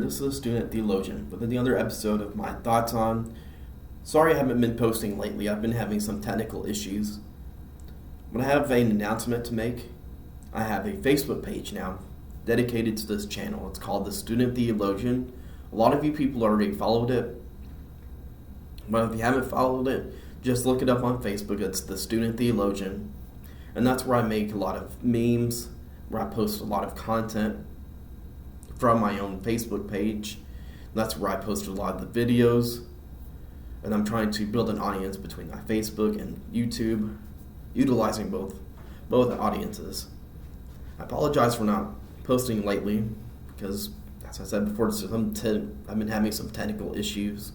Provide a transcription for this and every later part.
this is the Student Theologian with another episode of my thoughts on. Sorry I haven't been posting lately. I've been having some technical issues. But I have an announcement to make. I have a Facebook page now dedicated to this channel. It's called the Student Theologian. A lot of you people already followed it. But if you haven't followed it, just look it up on Facebook. It's the Student Theologian. And that's where I make a lot of memes, where I post a lot of content from my own Facebook page. That's where I post a lot of the videos. And I'm trying to build an audience between my Facebook and YouTube, utilizing both audiences. I apologize for not posting lately because, as I said before, I've been having some technical issues.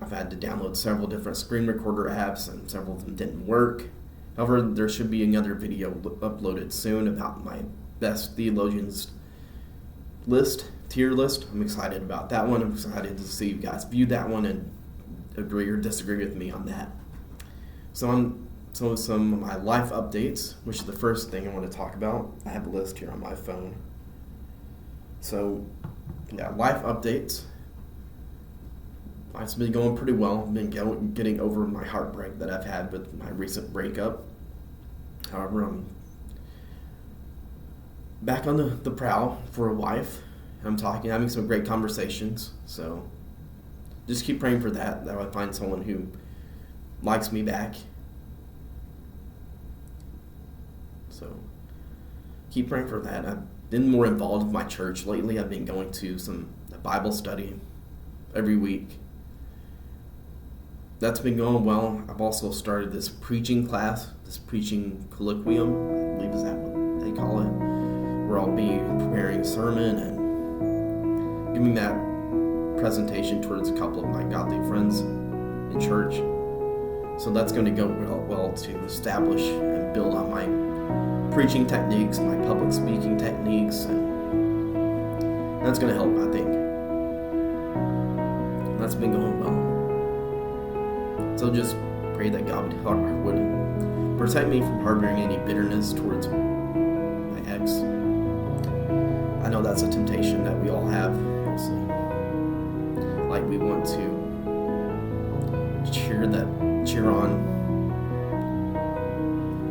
I've had to download several different screen recorder apps and several of them didn't work. However, there should be another video uploaded soon about my best theologians tier list. I'm excited about that one. I'm excited to see you guys view that one and agree or disagree with me on that. So some of my life updates, which is the first thing I want to talk about. I have a list here on my phone. So, yeah, life updates. It's been going pretty well. I've been getting over my heartbreak that I've had with my recent breakup. However, I'm back on the prowl for a wife. I'm having some great conversations. So just keep praying for that I find someone who likes me back. So keep praying for that. I've been more involved with my church lately. I've been going to a Bible study every week. That's been going well. I've also started this preaching class, this preaching colloquium, I believe is that what they call it, where I'll be preparing a sermon and giving that presentation towards a couple of my godly friends in church. So that's going to go well to establish and build on my preaching techniques, my public speaking techniques, and that's going to help, I think. That's been going well. So just pray that God would protect me from harboring any bitterness towards my ex. I know that's a temptation that we all have, mostly. Like we want to cheer on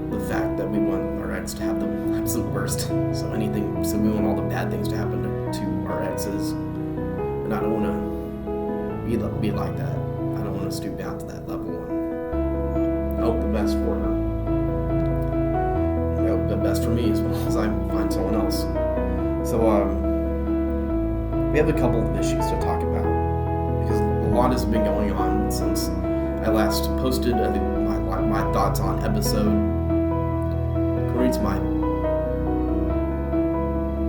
the fact that we want our ex to have the absolute worst. So we want all the bad things to happen to our exes. And I don't want to be like that. I don't want to stoop down to that level and hope the best for her. And hope the best for me as well as I find someone else. So we have a couple of issues to talk about because a lot has been going on since I last posted my thoughts on episode. According to my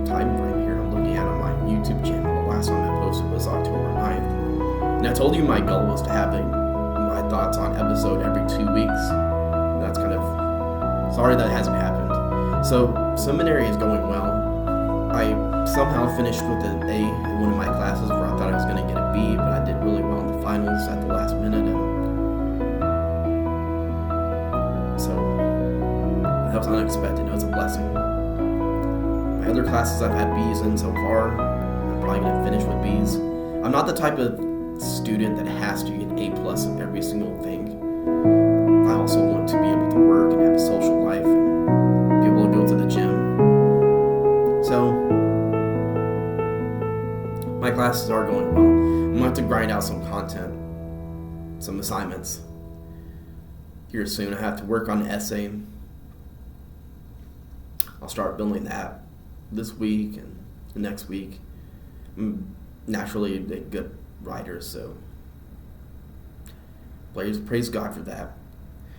time frame here, I'm looking at on my YouTube channel. The last time I posted was October 9th. And I told you my goal was to have my thoughts on episode every 2 weeks. And that's kind of sorry that hasn't happened. So seminary is going well. I somehow finished with an A in one of my classes where I thought I was going to get a B, but I did really well in the finals at the last minute. And so that was unexpected. It was a blessing. My other classes I've had B's in so far. I'm probably going to finish with B's. I'm not the type of student that has to get A+ in every single thing. I also want to be able to work and have a social life and be able to go to the gym. So my classes are going well. I'm going to have to grind out some content, some assignments here soon. I have to work on an essay. I'll start building that this week and the next week. I'm naturally a good writer, so praise God for that.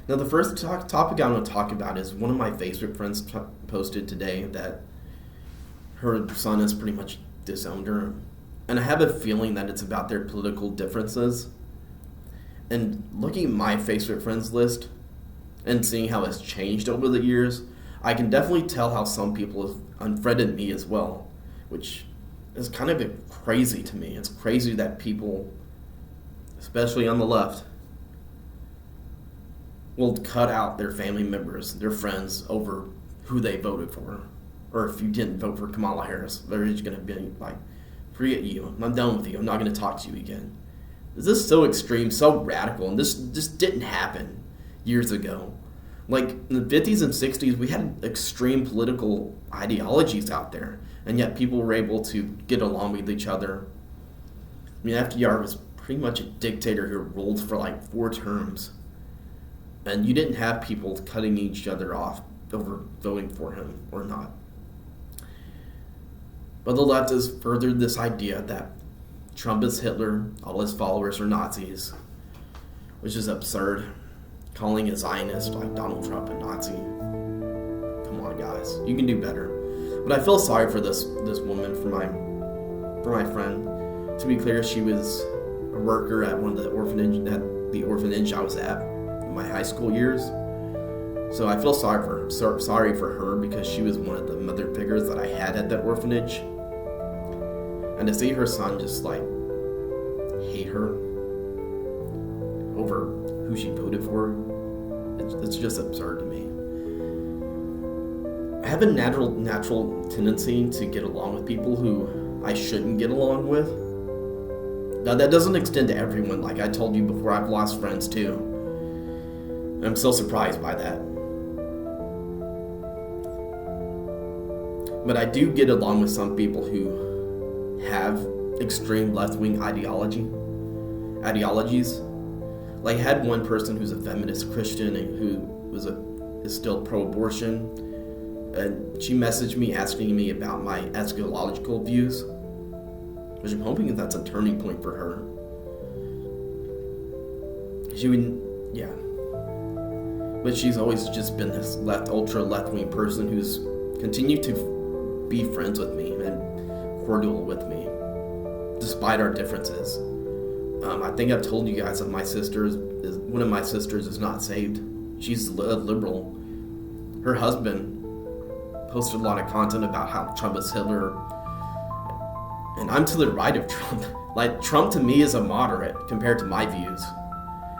Now, the first topic I want to talk about is one of my Facebook friends posted today that her son has pretty much disowned her. And I have a feeling that it's about their political differences. And looking at my Facebook friends list and seeing how it's changed over the years, I can definitely tell how some people have unfriended me as well, which is kind of crazy to me. It's crazy that people, especially on the left, will cut out their family members, their friends, over who they voted for. Or if you didn't vote for Kamala Harris, they're just going to be like Forget you. I'm done with you. I'm not going to talk to you again. This is so extreme, so radical, and this just didn't happen years ago. Like, in the 50s and 60s, we had extreme political ideologies out there, and yet people were able to get along with each other. I mean, FDR was pretty much a dictator who ruled for like 4 terms, and you didn't have people cutting each other off over voting for him or not. But the left has furthered this idea that Trump is Hitler, all his followers are Nazis, which is absurd. Calling a Zionist like Donald Trump a Nazi. Come on, guys, you can do better. But I feel sorry for this woman, for my friend. To be clear, she was a worker at the orphanage I was at in my high school years. So I feel sorry for her because she was one of the mother figures that I had at that orphanage. And to see her son just like hate her over who she voted for, it's just absurd to me. I have a natural tendency to get along with people who I shouldn't get along with. Now that doesn't extend to everyone. Like I told you before, I've lost friends too. And I'm still surprised by that. But I do get along with some people who have extreme left-wing ideologies. Like I had one person who's a feminist Christian and who is still pro-abortion, and she messaged me asking me about my eschatological views, which I'm hoping that's a turning point for her. But she's always just been this ultra left-wing person who's continued to be friends with me and cordial with me, despite our differences. I think I've told you guys that one of my sisters is not saved. She's a liberal. Her husband posted a lot of content about how Trump is Hitler, and I'm to the right of Trump. Like, Trump to me is a moderate compared to my views,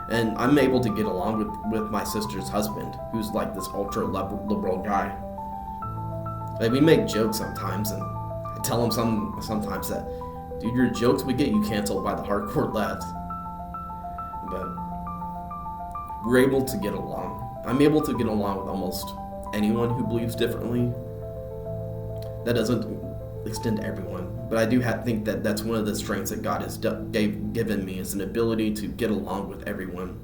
and I'm able to get along with my sister's husband, who's like this ultra liberal guy. Like, we make jokes sometimes, and I tell him sometimes that, dude, your jokes would get you canceled by the hardcore left. But we're able to get along. I'm able to get along with almost anyone who believes differently. That doesn't extend to everyone, but I do think that that's one of the strengths that God has given me, is an ability to get along with everyone.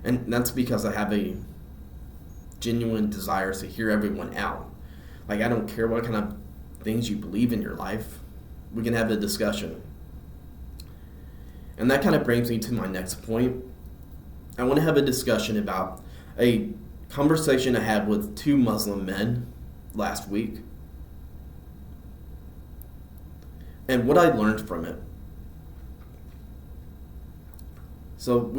And that's because I have a genuine desire to hear everyone out. Like, I don't care what kind of things you believe in your life. We can have a discussion. And that kind of brings me to my next point. I want to have a discussion about a conversation I had with 2 Muslim men last week, and what I learned from it. So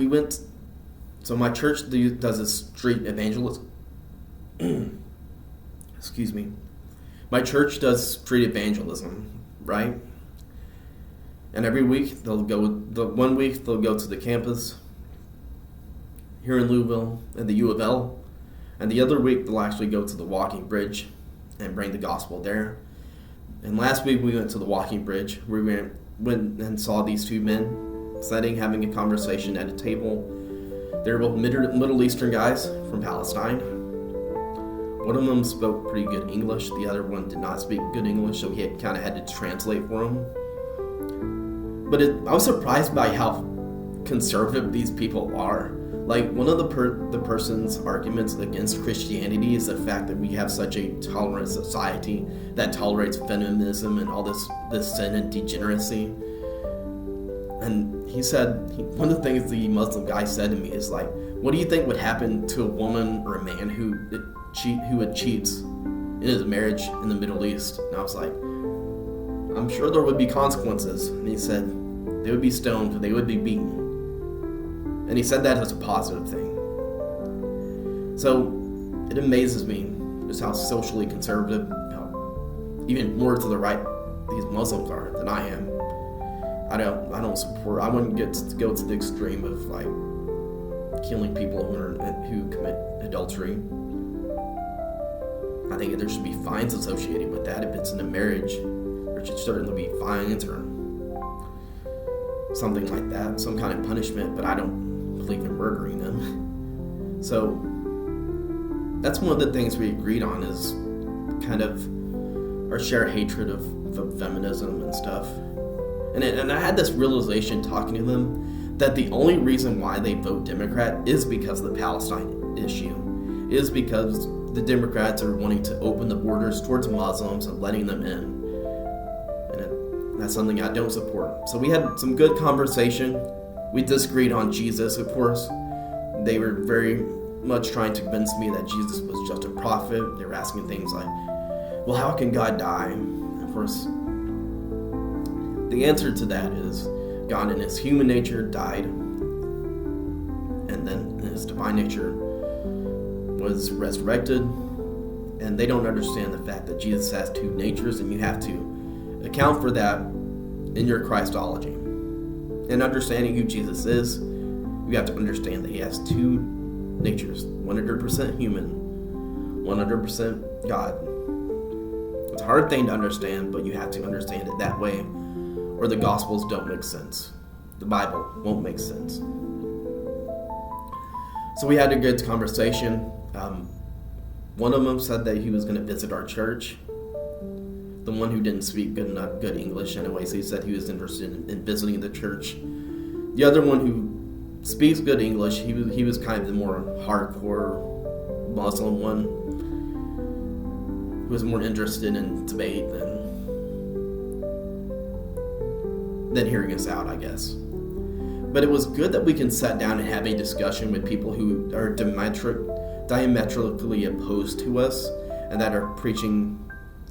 my church does a street evangelism. Excuse me. My church does street evangelism, right? And every week one week they'll go to the campus here in Louisville and the U of L, and the other week they'll actually go to the walking bridge and bring the gospel there. And last week we went to the walking bridge. We went and saw these 2 men sitting, having a conversation at a table. They were both Middle Eastern guys from Palestine. One of them spoke pretty good English. The other one did not speak good English, so he kind of had to translate for him. But I was surprised by how conservative these people are. Like, one of the person's arguments against Christianity is the fact that we have such a tolerant society that tolerates feminism and all this sin and degeneracy. And he said, one of the things the Muslim guy said to me is like, what do you think would happen to a woman or a man who cheats in his marriage in the Middle East? And I was like, I'm sure there would be consequences. And he said, they would be stoned, they would be beaten. And he said that as a positive thing. So it amazes me just how socially conservative, even more to the right, these Muslims are than I am. I wouldn't get to go to the extreme of like killing people who commit adultery. I think there should be fines associated with that if it's in a marriage. there should certainly be fines or something like that, some kind of punishment, but I don't believe in murdering them. So that's one of the things we agreed on, is kind of our shared hatred of feminism and stuff. And I had this realization talking to them that the only reason why they vote Democrat is because of the Palestine issue, is because the Democrats are wanting to open the borders towards Muslims and letting them in. And that's something I don't support. So we had some good conversation. We disagreed on Jesus, of course. They were very much trying to convince me that Jesus was just a prophet. They were asking things like, well, how can God die? Of course, the answer to that is God in his human nature died, and then in his divine nature was resurrected. And they don't understand the fact that Jesus has two natures, and you have to account for that in your Christology. And understanding who Jesus is, you have to understand that he has two natures, 100% human, 100% God. It's a hard thing to understand, but you have to understand it that way, or the Gospels don't make sense. The Bible won't make sense. So we had a good conversation. One of them said that he was going to visit our church. The one who didn't speak good English anyways, he said he was interested in visiting the church. The other one who speaks good English, he was kind of the more hardcore Muslim one, who was more interested in debate than hearing us out, I guess. But it was good that we can sit down and have a discussion with people who are diametrically opposed to us, and that are preaching,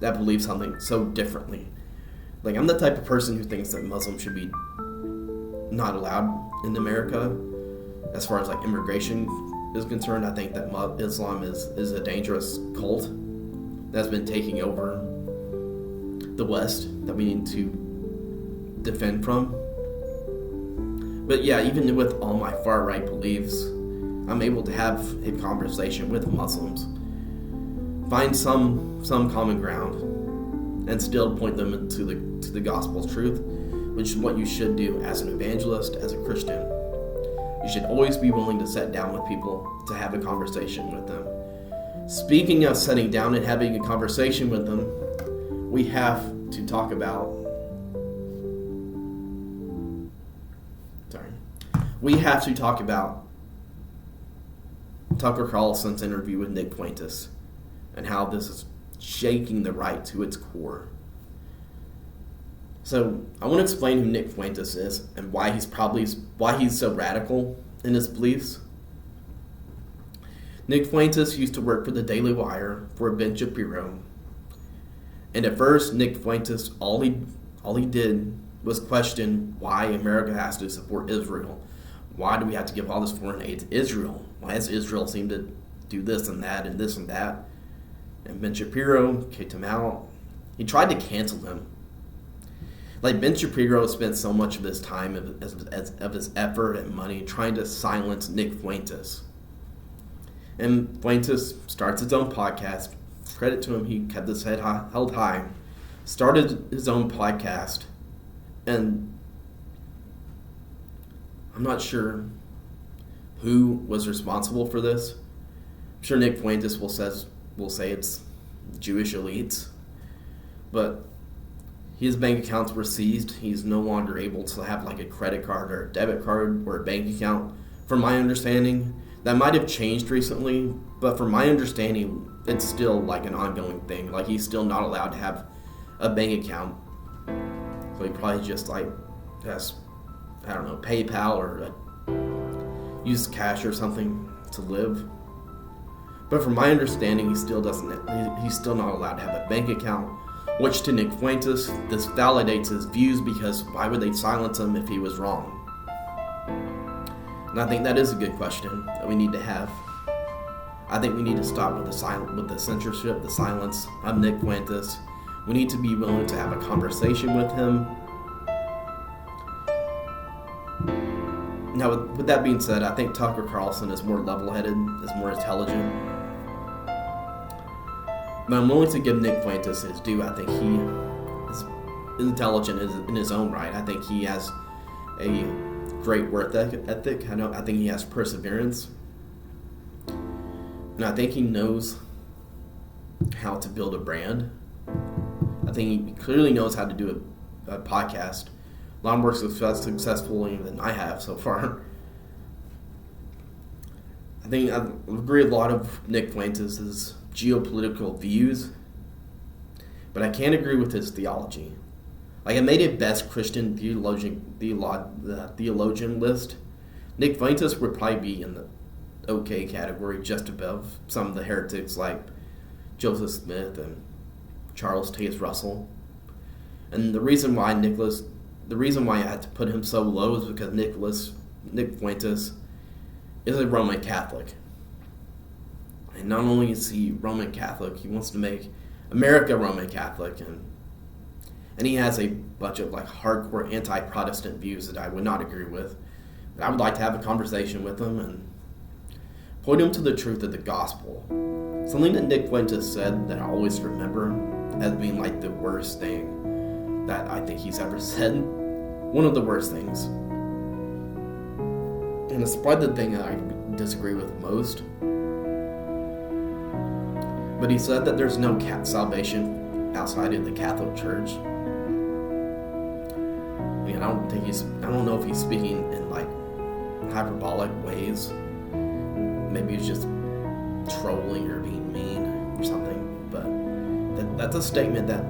that believe something so differently. Like, I'm the type of person who thinks that Muslims should be not allowed in America. As far as like immigration is concerned, I think that Islam is a dangerous cult that's been taking over the West that we need to defend from. But yeah, even with all my far-right beliefs, I'm able to have a conversation with Muslims, find some common ground, and still point them to the gospel's truth, which is what you should do as an evangelist, as a Christian. You should always be willing to sit down with people to have a conversation with them. Speaking of sitting down and having a conversation with them, we have to talk about Tucker Carlson's interview with Nick Fuentas and how this is shaking the right to its core. So I want to explain who Nick Fuentas is and why he's so radical in his beliefs. Nick Fuentas used to work for the Daily Wire for Ben Shapiro. And at first, Nick Fuentas, all he did was question why America has to support Israel. Why do we have to give all this foreign aid to Israel? Why does Israel seem to do this and that and this and that? And Ben Shapiro kicked him out. He tried to cancel him. Like, Ben Shapiro spent so much of his time, of his effort and money trying to silence Nick Fuentas. And Fuentas starts his own podcast. Credit to him, he kept his head held high. Started his own podcast. And I'm not sure who was responsible for this. I'm sure Nick Fuentas will say it's Jewish elites. But his bank accounts were seized. He's no longer able to have like a credit card or a debit card or a bank account. From my understanding, that might have changed recently, but from my understanding, it's still like an ongoing thing. Like, he's still not allowed to have a bank account. So he probably just like has, I don't know, PayPal or use cash or something to live. But from my understanding, he's still not allowed to have a bank account. Which to Nick Fuentas, this validates his views, because why would they silence him if he was wrong? And I think that is a good question that we need to have. I think we need to stop with the censorship, the silence of Nick Fuentas. We need to be willing to have a conversation with him. Now, with that being said, I think Tucker Carlson is more level-headed, is more intelligent. But I'm willing to give Nick Fuentas his due. I think he is intelligent in his own right. I think he has a great work ethic. I think he has perseverance. And I think he knows how to build a brand. I think he clearly knows how to do a podcast a lot more successfully than I have so far. I think I agree with a lot of Nick Fuentas' geopolitical views, but I can't agree with his theology. Like, I made a best Christian theologian list. Nick Fuentas would probably be in the okay category, just above some of the heretics like Joseph Smith and Charles Taze Russell. And the reason why I had to put him so low is because Nick Fuentas is a Roman Catholic. And not only is he Roman Catholic, he wants to make America Roman Catholic, and he has a bunch of like hardcore anti-Protestant views that I would not agree with. But I would like to have a conversation with him and point him to the truth of the gospel. Something that Nick Fuentas said that I always remember as being like the worst thing that I think he's ever said. One of the worst things. And it's probably the thing that I disagree with most. But he said that there's no salvation outside of the Catholic Church. And I don't know if he's speaking in like hyperbolic ways. Maybe he's just trolling or being mean or something. But that's a statement that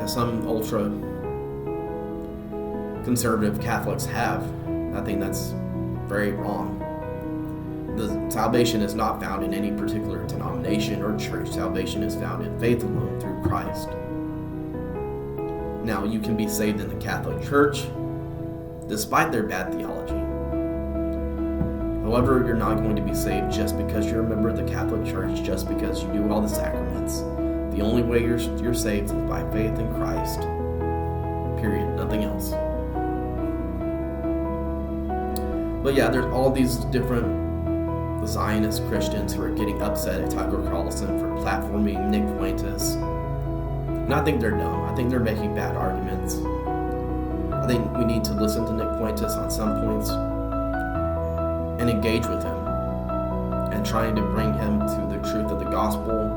some ultra conservative Catholics have. I think that's very wrong. The salvation is not found in any particular denomination or church. Salvation is found in faith alone through Christ. Now, you can be saved in the Catholic Church despite their bad theology. However, you're not going to be saved just because you're a member of the Catholic Church, just because you do all the sacraments. The only way you're saved is by faith in Christ. Period. Nothing else. But yeah, there's all these different Zionist Christians who are getting upset at Tucker Carlson for platforming Nick Fuentas. And I think they're dumb. I think they're making bad arguments. I think we need to listen to Nick Fuentas on some points and engage with him and trying to bring him to the truth of the gospel.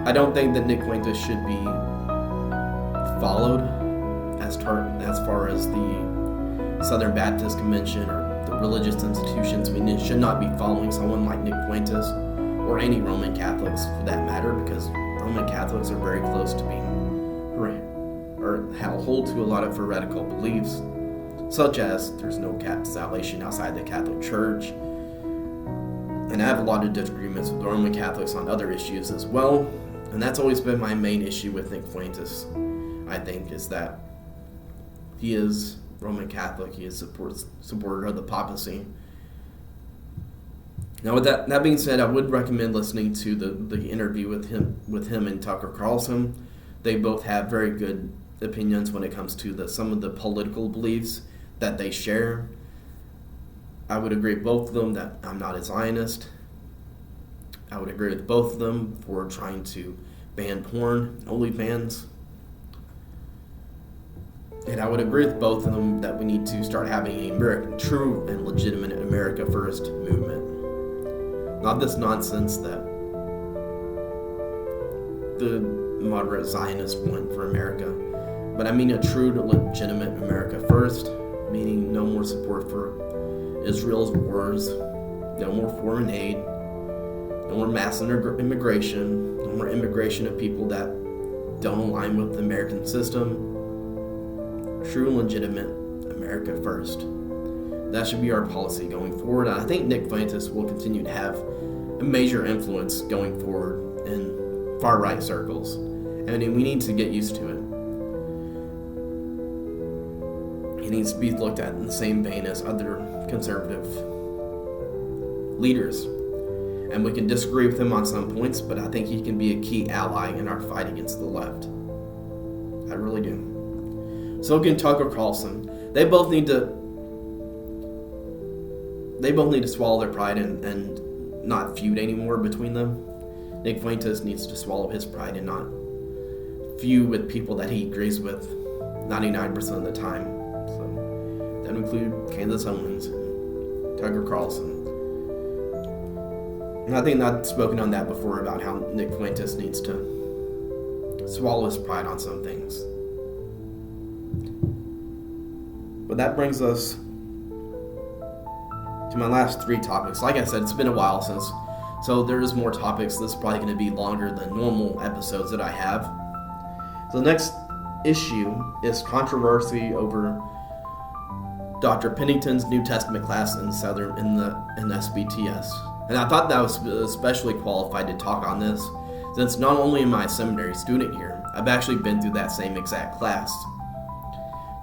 I don't think that Nick Fuentas should be followed as far as the Southern Baptist Convention or the religious institutions. We should not be following someone like Nick Fuentas or any Roman Catholics for that matter, because Roman Catholics are very close to being or hold to a lot of heretical beliefs, such as there's no salvation outside the Catholic Church. And I have a lot of disagreements with Roman Catholics on other issues as well. And that's always been my main issue with Nick Fuentas, I think, is that he is Roman Catholic. He is supporter of the papacy. Now, with that being said, I would recommend listening to the interview with him and Tucker Carlson. They both have very good opinions when it comes to some of the political beliefs that they share. I would agree with both of them that I'm not a Zionist. I would agree with both of them for trying to ban porn, OnlyFans. And I would agree with both of them that we need to start having a true and legitimate America First movement. Not this nonsense that the moderate Zionists want for America, but I mean a true, legitimate America First, meaning no more support for Israel's wars, no more foreign aid, no more mass immigration, no more immigration of people that don't align with the American system. True and legitimate America First. That should be our policy going forward. I think Nick Fuentas will continue to have a major influence going forward in far-right circles. And we need to get used to it. He needs to be looked at in the same vein as other conservative leaders. And we can disagree with him on some points, but I think he can be a key ally in our fight against the left. I really do. So again, Tucker Carlson. They both need to swallow their pride and not feud anymore between them. Nick Fuentas needs to swallow his pride and not few with people that he agrees with 99% of the time. So that include Candace Owens, Tucker Carlson. And I think I've spoken on that before about how Nick Fuentas needs to swallow his pride on some things. But that brings us to my last 3 topics. Like I said, it's been a while since, so there's more topics. This is probably going to be longer than normal episodes that I have. So the next issue is controversy over Dr. Pennington's New Testament class in SBTS. And I thought that I was especially qualified to talk on this, since not only am I a seminary student here, I've actually been through that same exact class.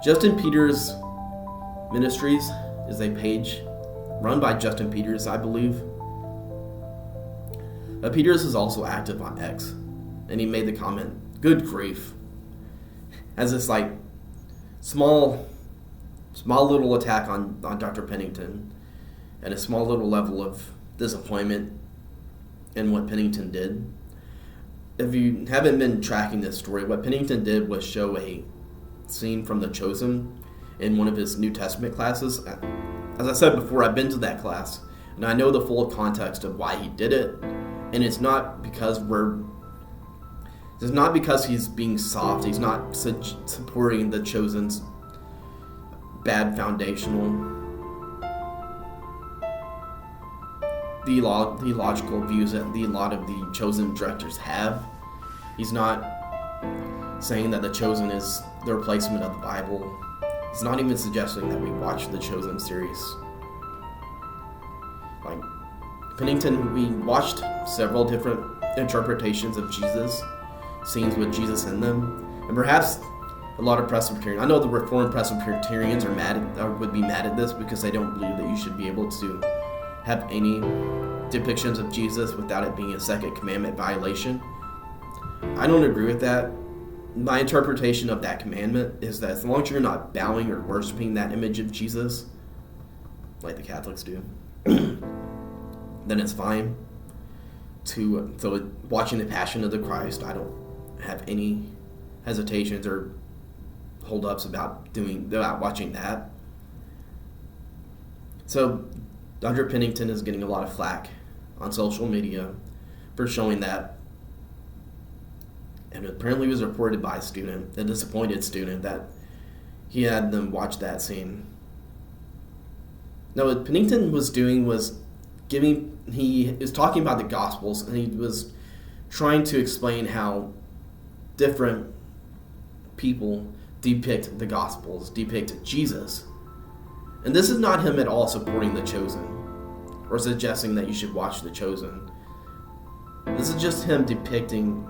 Justin Peters Ministries is a page run by Justin Peters, I believe. Peters is also active on X, and he made the comment, "Good grief," as this like small little attack on Dr. Pennington, and a small little level of disappointment in what Pennington did. If you haven't been tracking this story, what Pennington did was show a scene from The Chosen in one of his New Testament classes. As I said before, I've been to that class, and I know the full context of why he did it. And it's not because he's being soft. He's not supporting The Chosen's bad foundational theological views that a lot of the Chosen directors have. He's not saying that The Chosen is the replacement of the Bible. He's not even suggesting that we watch the Chosen series. Like Pennington, we watched several different interpretations of Jesus, scenes with Jesus in them, and perhaps a lot of Presbyterians. I know the Reformed Presbyterians would be mad at this because they don't believe that you should be able to have any depictions of Jesus without it being a second commandment violation. I don't agree with that. My interpretation of that commandment is that as long as you're not bowing or worshiping that image of Jesus, like the Catholics do, then it's fine. So watching the Passion of the Christ, I don't have any hesitations or hold-ups about watching that. So Dr. Pennington is getting a lot of flack on social media for showing that. And apparently it was reported by a disappointed student, that he had them watch that scene. Now, what Pennington was doing was he was talking about the Gospels, and he was trying to explain how different people depict the Gospels, depict Jesus. And this is not him at all supporting The Chosen or suggesting that you should watch The Chosen. This is just him depicting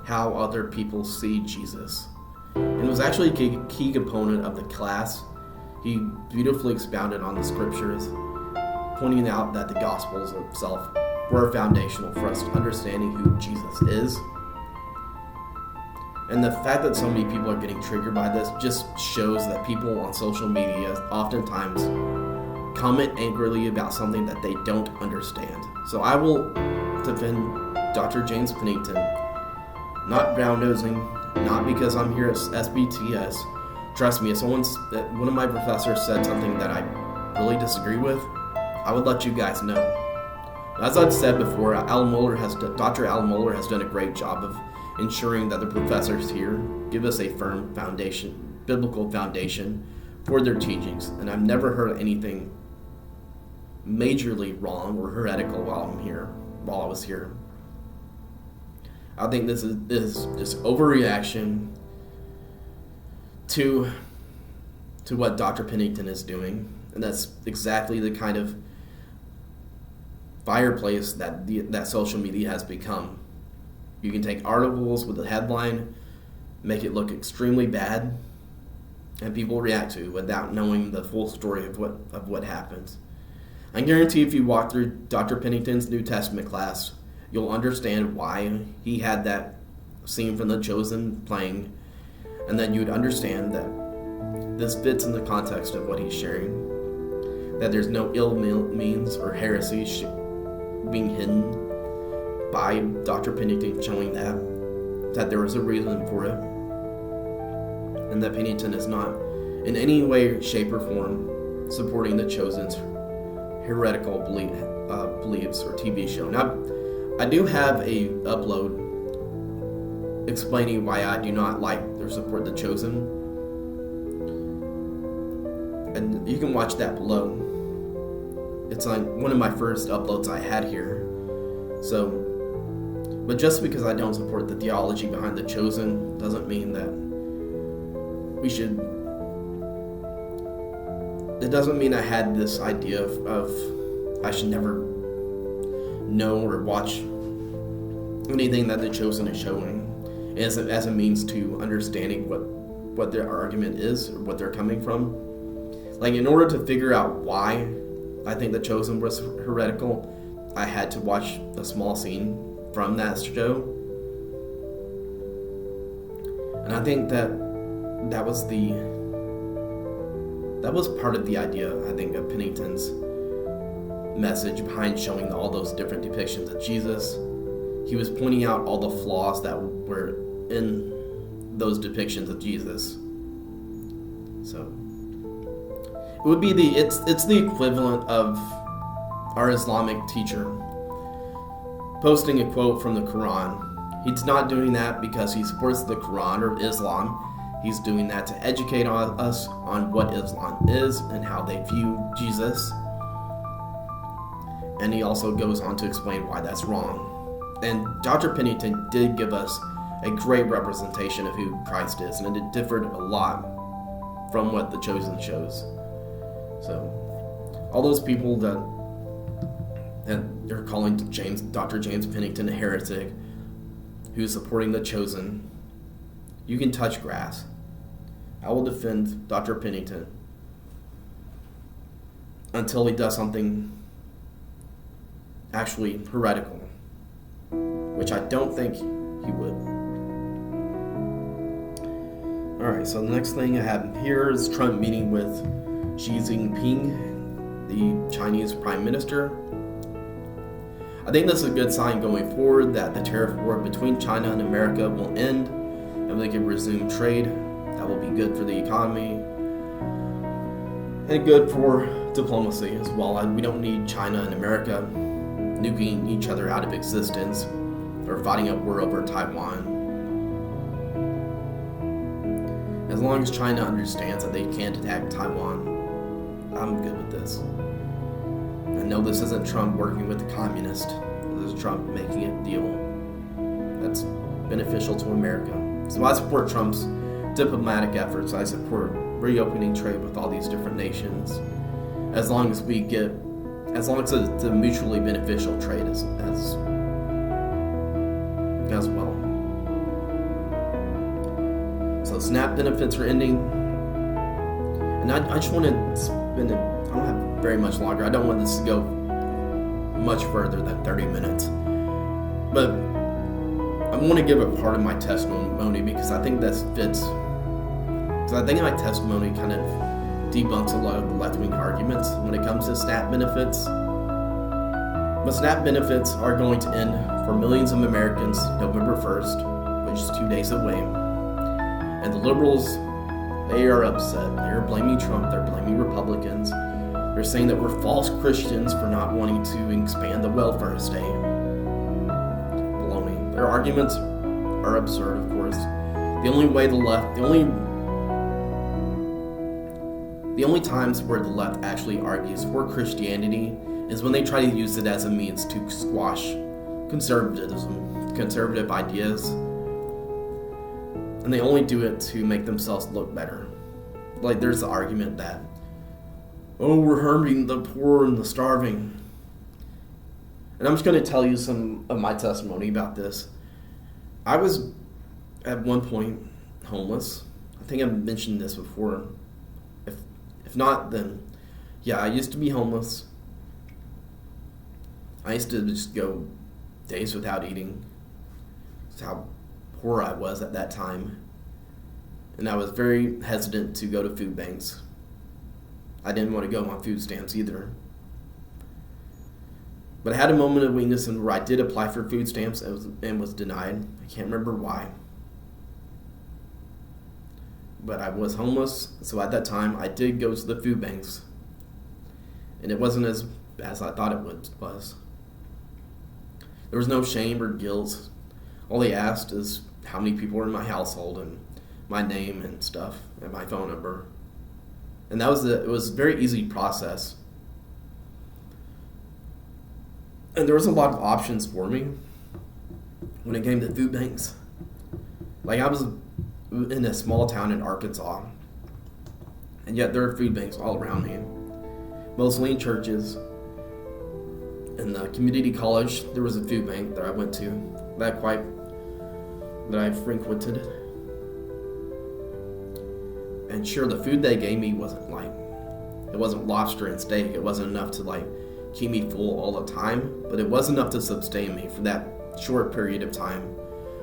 how other people see Jesus. And it was actually a key component of the class. He beautifully expounded on the scriptures, pointing out that the Gospels itself were foundational for us understanding who Jesus is. And the fact that so many people are getting triggered by this just shows that people on social media oftentimes comment angrily about something that they don't understand. So I will defend Dr. James Pennington, not brown-nosing, not because I'm here at SBTS. Trust me, if one of my professors said something that I really disagree with, I would let you guys know. As I've said before, Dr. Al Mohler has done a great job of ensuring that the professors here give us a firm foundation, biblical foundation for their teachings. And I've never heard anything majorly wrong or heretical while I was here. I think this is just overreaction to what Dr. Pennington is doing, and that's exactly the kind of fireplace that social media has become. You can take articles with a headline, make it look extremely bad, and people react to it without knowing the full story of what happens. I guarantee if you walk through Dr. Pennington's New Testament class, you'll understand why he had that scene from The Chosen playing, and then you'd understand that this fits in the context of what he's sharing, that there's no ill means or heresy being hidden by Dr. Pennington showing that. that there was a reason for it, and that Pennington is not in any way, shape, or form supporting the Chosen's heretical beliefs or TV show. Now, I do have a upload explaining why I do not like or support the Chosen, and you can watch that below. It's on one of my first uploads I had here. So, but just because I don't support the theology behind the Chosen doesn't mean that we should. It doesn't mean I had this idea of I should never know or watch anything that the Chosen is showing as a means to understanding what their argument is or what they're coming from. Like, in order to figure out why I think the Chosen was heretical, I had to watch a small scene from that show. And I think that was part of the idea, I think, of Pennington's message behind showing all those different depictions of Jesus. He was pointing out all the flaws that were in those depictions of Jesus. So it would be it's the equivalent of our Islamic teacher posting a quote from the Quran. He's not doing that because he supports the Quran or Islam. He's doing that to educate us on what Islam is and how they view Jesus. And he also goes on to explain why that's wrong. And Dr. Pennington did give us a great representation of who Christ is, and it differed a lot from what the Chosen shows. So, all those people that are calling Dr. James Pennington a heretic, who's supporting the Chosen, you can touch grass. I will defend Dr. Pennington until he does something actually heretical, which I don't think he would. Alright, so the next thing I have here is Trump meeting with Xi Jinping, the Chinese Prime Minister. I think this is a good sign going forward that the tariff war between China and America will end and we can resume trade. That will be good for the economy and good for diplomacy as well. We don't need China and America nuking each other out of existence or fighting a war over Taiwan. As long as China understands that they can't attack Taiwan, I'm good with this. I know this isn't Trump working with the communists. This is Trump making a deal that's beneficial to America. So I support Trump's diplomatic efforts. I support reopening trade with all these different nations, as long as it's a mutually beneficial trade as well. So SNAP benefits are ending, and I just want to spend it. I don't have very much longer. I don't want this to go much further than 30 minutes, but I want to give a part of my testimony because I think that fits. Because I think my testimony kind of debunks a lot of the left-wing arguments when it comes to SNAP benefits. But SNAP benefits are going to end for millions of Americans November 1st, which is 2 days away. And the liberals, they are upset. They're blaming Trump. They're blaming Republicans. They're saying that we're false Christians for not wanting to expand the welfare state. Baloney. Their arguments are absurd, of course. The only times where the left actually argues for Christianity is when they try to use it as a means to squash conservatism, conservative ideas, and they only do it to make themselves look better. Like, there's the argument that, oh, we're harming the poor and the starving. And I'm just going to tell you some of my testimony about this. I was, at one point, homeless. I think I've mentioned this before. If not, then, yeah, I used to be homeless. I used to just go days without eating. That's how poor I was at that time. And I was very hesitant to go to food banks. I didn't want to go on food stamps either. But I had a moment of weakness and where I did apply for food stamps and was denied. I can't remember why. But I was homeless, so at that time I did go to the food banks. And it wasn't as I thought it was. There was no shame or guilt. All they asked is how many people were in my household and my name and stuff and my phone number. And that was it was a very easy process. And there was a lot of options for me when it came to food banks. Like, I was in a small town in Arkansas, and yet there are food banks all around me, mostly in churches. In the community college, there was a food bank that I went to that I frequented. And sure, the food they gave me wasn't lobster and steak. It wasn't enough to keep me full all the time, but it was enough to sustain me for that short period of time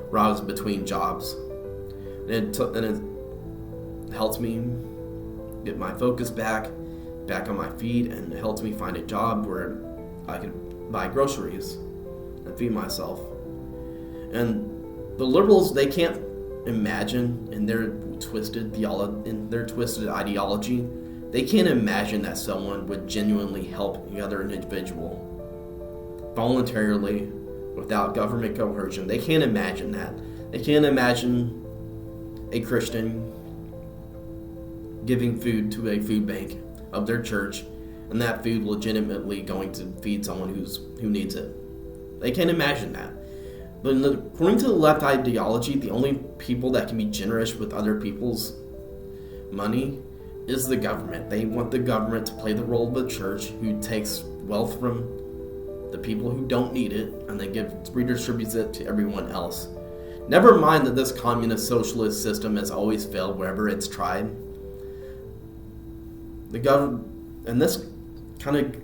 where I was between jobs. And it helped me get my focus back on my feet, and it helped me find a job where I could buy groceries and feed myself. And the liberals, they can't imagine in their twisted ideology, they can't imagine that someone would genuinely help another individual voluntarily without government coercion. They can't imagine that. They can't imagine a Christian giving food to a food bank of their church and that food legitimately going to feed someone who needs it. They can't imagine that. But according to the left ideology, the only people that can be generous with other people's money is the government. They want the government to play the role of the church, who takes wealth from the people who don't need it and then redistributes it to everyone else. Never mind that this communist socialist system has always failed wherever it's tried. The government, and this kind of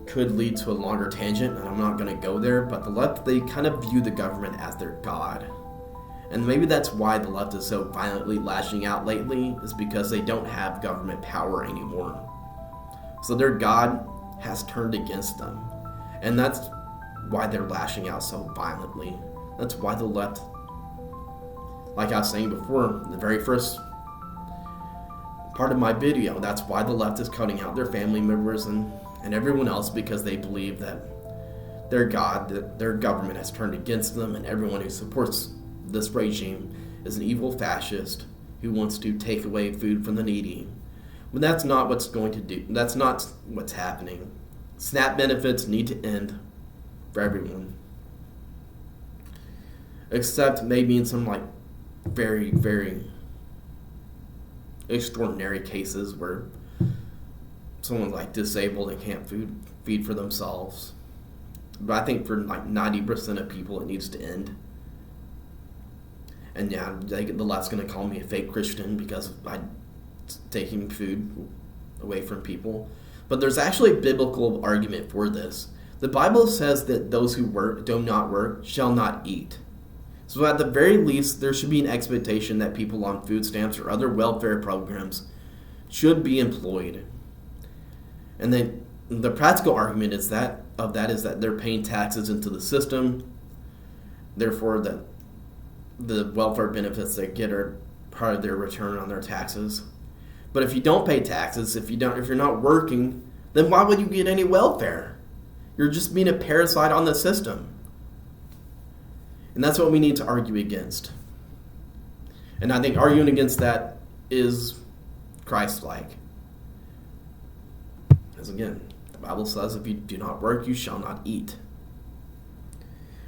could lead to a longer tangent, and I'm not going to go there, but the left, they kind of view the government as their god. And maybe that's why the left is so violently lashing out lately, is because they don't have government power anymore. So their god has turned against them. And that's why they're lashing out so violently. That's why the left, like I was saying before, the very first part of my video, that's why the left is cutting out their family members and everyone else, because they believe that their god, that their government has turned against them, and everyone who supports this regime is an evil fascist who wants to take away food from the needy. But that's not what's going to do. That's not what's happening. SNAP benefits need to end for everyone. Except maybe in some very, very extraordinary cases where someone's disabled and can't feed for themselves. But I think for 90% of people it needs to end. And yeah, the left's going to call me a fake Christian because I'm taking food away from people. But there's actually a biblical argument for this. The Bible says that those who do not work shall not eat. So at the very least, there should be an expectation that people on food stamps or other welfare programs should be employed. And then the practical argument is that they're paying taxes into the system. Therefore, the welfare benefits they get are part of their return on their taxes. But if you don't pay taxes, if you're not working, then why would you get any welfare? You're just being a parasite on the system. And that's what we need to argue against. And I think arguing against that is Christ-like. Because again, the Bible says if you do not work, you shall not eat.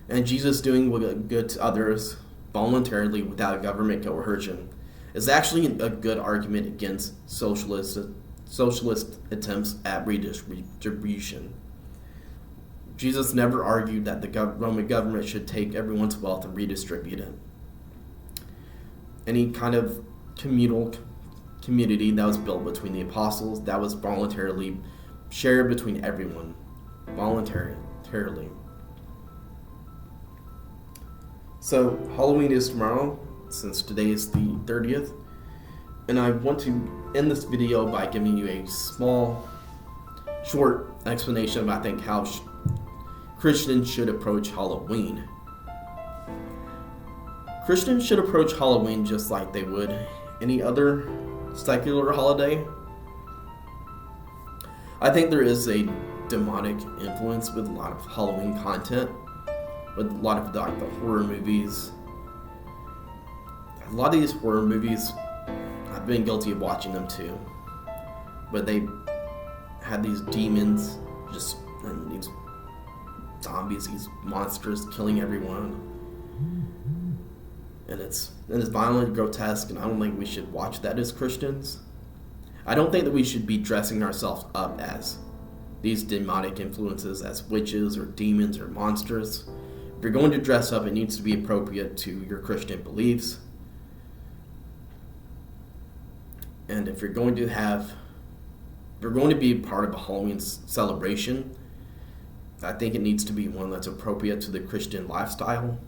And Jesus doing good to others voluntarily without government coercion is actually a good argument against socialist attempts at redistribution. Jesus never argued that the Roman government should take everyone's wealth and redistribute it. Any kind of communal community that was built between the apostles, that was voluntarily shared between everyone, voluntarily. So Halloween is tomorrow, since today is the 30th, and I want to end this video by giving you a small, short explanation of, I think, how Christians should approach Halloween. Christians should approach Halloween just like they would any other secular holiday. I think there is a demonic influence with a lot of Halloween content, with a lot of the horror movies. A lot of these horror movies, I've been guilty of watching them too, but they had these demons, and these zombies, these monsters killing everyone, and it's violent, grotesque, and I don't think we should watch that as Christians. I don't think that we should be dressing ourselves up as these demonic influences, as witches or demons or monsters. If you're going to dress up, it needs to be appropriate to your Christian beliefs. And if you're going to be part of a Halloween celebration, I think it needs to be one that's appropriate to the Christian lifestyle.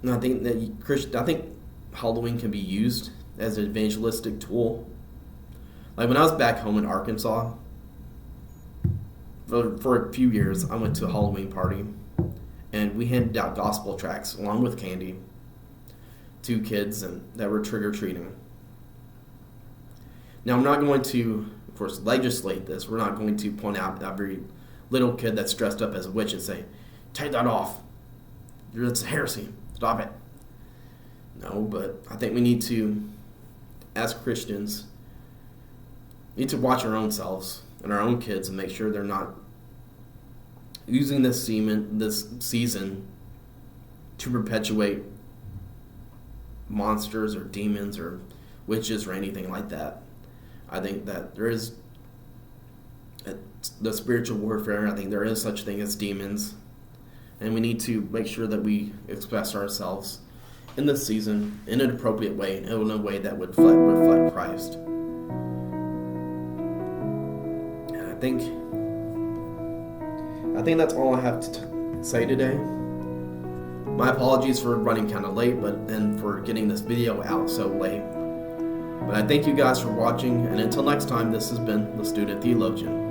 And I think Halloween can be used as an evangelistic tool. Like when I was back home in Arkansas, for a few years, I went to a Halloween party, and we handed out gospel tracts along with candy to kids that were trick-or-treating. Now, I'm not going to, of course, legislate this. We're not going to point out every little kid that's dressed up as a witch and say, "Take that off. It's heresy. Stop it." No, but I think we need to, as Christians, need to watch our own selves and our own kids and make sure they're not using this season to perpetuate monsters or demons or witches or anything like that. I think that there is the spiritual warfare. I think there is such thing as demons, and we need to make sure that we express ourselves in this season in an appropriate way, and in a way that would reflect Christ. And I think that's all I have to say today. My apologies for running kind of late, and for getting this video out so late. But I thank you guys for watching, and until next time, this has been The Student Theologian.